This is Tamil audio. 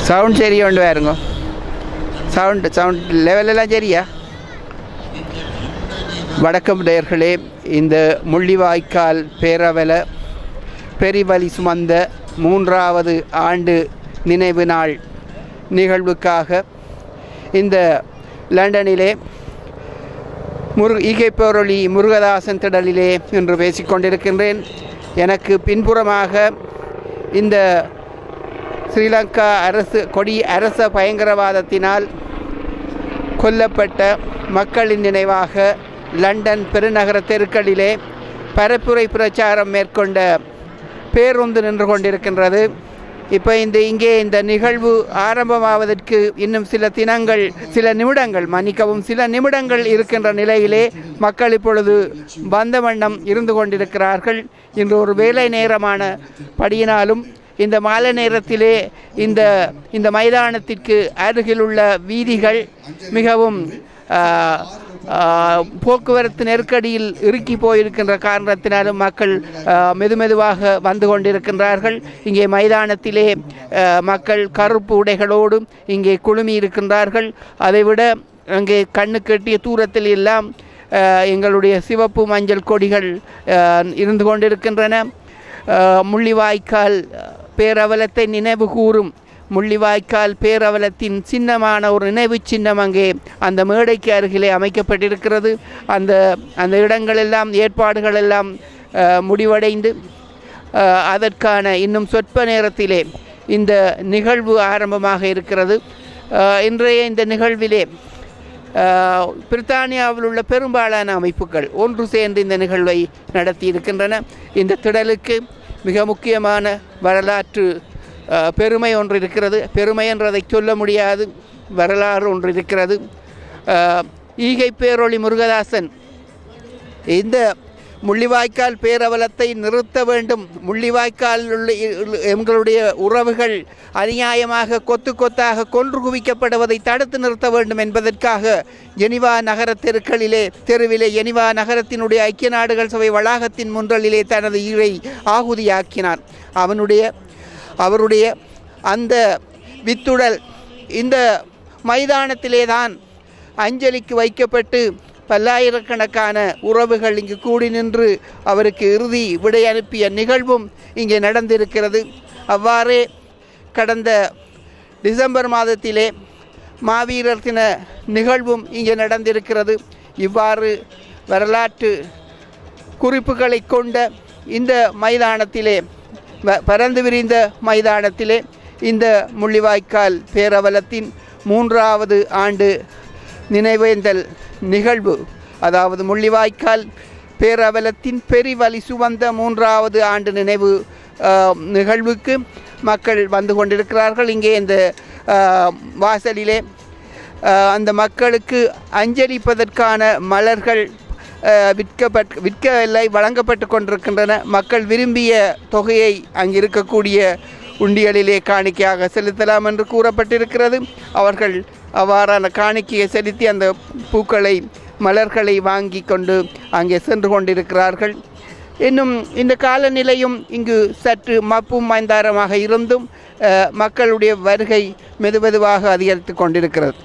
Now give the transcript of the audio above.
சவுண்ட் சரி கொண்டு வாருங்க. சவுண்ட் லெவலெல்லாம் சரியா? வணக்கம் நேயர்களே. இந்த முள்ளிவாய்க்கால் பேரவல பெரிவலி சுமந்த 3வது ஆண்டு நினைவு நாள் நிகழ்வுக்காக இந்த லண்டனிலே ஈகைப்பொருளி முருகதாசன் திடலிலே இன்று பேசிக்கொண்டிருக்கின்றேன். எனக்கு பின்புறமாக இந்த ஸ்ரீலங்கா அரச பயங்கரவாதத்தினால் கொல்லப்பட்ட மக்களின் நினைவாக லண்டன் பெருநகர தெருக்களிலே பரப்புரை பிரச்சாரம் மேற்கொண்ட பேருந்து நின்று கொண்டிருக்கின்றது. இப்போ இங்கே இந்த நிகழ்வு ஆரம்பமாவதற்கு இன்னும் சில நிமிடங்கள் இருக்கின்ற நிலையிலே மக்கள் இப்பொழுது வந்த வண்ணம் இருந்து கொண்டிருக்கிறார்கள். இன்று ஒரு வேலை நேரமான படியினாலும் இந்த மாலை நேரத்திலே இந்த மைதானத்திற்கு அருகிலுள்ள வீதிகள் மிகவும் போக்குவரத்து நெருக்கடியில் இறுக்கி போயிருக்கின்ற காரணத்தினாலும் மக்கள் மெதுவாக வந்து கொண்டிருக்கின்றார்கள். இங்கே மைதானத்திலே மக்கள் கருப்பு உடைகளோடு இங்கே குழுமி இருக்கின்றார்கள். அதைவிட அங்கே கண்ணு கட்டிய தூரத்தில் எல்லாம் எங்களுடைய சிவப்பு மஞ்சள் கொடிகள் இருந்து கொண்டிருக்கின்றன. முள்ளிவாய்க்கால் பேரவலத்தை நினைவு கூறும் முள்ளிவாய்க்கால் பேரவலத்தின் சின்னமான ஒரு நினைவு சின்னம் அங்கே அந்த மேடைக்கு அருகிலே அமைக்கப்பட்டிருக்கிறது. அந்த இடங்களெல்லாம் ஏற்பாடுகள் எல்லாம் முடிவடைந்து அதற்கான இன்னும் சொற்ப நேரத்திலே இந்த நிகழ்வு ஆரம்பமாக இருக்கிறது. இன்றைய இந்த நிகழ்விலே பிரித்தானியாவில் உள்ள பெரும்பாலான அமைப்புகள் ஒன்று சேர்ந்து இந்த நிகழ்வை நடத்தி இருக்கின்றன. இந்த திடலுக்கு மிக முக்கியமான வரலாற்று பெருமை ஒன்று இருக்கிறது. பெருமை என்றதை சொல்ல முடியாது, வரலாறு ஒன்று இருக்கிறது. ஈகைப்பேரொளி முருகதாசன் இந்த முள்ளிவாய்க்கால் பேரவலத்தை நிறுத்த வேண்டும், முள்ளிவாய்க்கால் உள்ள எங்களுடைய உறவுகள் அநியாயமாக கொத்தாக கொன்று குவிக்கப்படுவதை தடுத்து நிறுத்த வேண்டும் என்பதற்காக ஜெனிவா நகர தெருவிலே ஜெனிவா நகரத்தினுடைய ஐக்கிய நாடுகள் சபை வளாகத்தின் முன்றலிலே தனது ஈழை ஆகுதியாக்கினார். அவருடைய அந்த வித்துடல் இந்த மைதானத்திலே தான் அஞ்சலிக்கு வைக்கப்பட்டு பல்லாயிரக்கணக்கான உறவுகள் இங்கு கூடி நின்று அவருக்கு இறுதி விடை அனுப்பிய நிகழ்வும் இங்கே நடந்திருக்கிறது. அவ்வாறே கடந்த டிசம்பர் மாதத்திலே மாவீரர் தின நிகழ்வும் இங்கே நடந்திருக்கிறது. இவ்வாறு வரலாற்று குறிப்புகளை கொண்ட இந்த மைதானத்திலே, பரந்து விரிந்த மைதானத்திலே இந்த முள்ளிவாய்க்கால் பேரவலத்தின் 3வது ஆண்டு நினைவேந்தல் நிகழ்வு, அதாவது முள்ளிவாய்க்கால் பேரவலத்தின் பெரிவலி சுமந்த 3வது ஆண்டு நினைவு நிகழ்வுக்கு மக்கள் வந்து கொண்டிருக்கிறார்கள். இங்கே இந்த வாசலிலே அந்த மக்களுக்கு அஞ்சலிப்பதற்கான மலர்கள் விற்கவில்லை, வழங்கப்பட்டு கொண்டிருக்கின்றன. மக்கள் விரும்பிய தொகையை அங்கிருக்கக்கூடிய உண்டியலிலே காணிக்கையாக செலுத்தலாம் என்று கூறப்பட்டிருக்கிறது. அவர்கள் அவ்வாறான காணிக்கையை செலுத்தி அந்த மலர்களை வாங்கி கொண்டு அங்கே சென்று கொண்டிருக்கிறார்கள். இன்னும் இந்த காலநிலையும் இங்கு சற்று மப்பும் மந்தாரமாக இருந்தும் மக்களுடைய வருகை மெதுவாக அதிகரித்து கொண்டிருக்கிறது.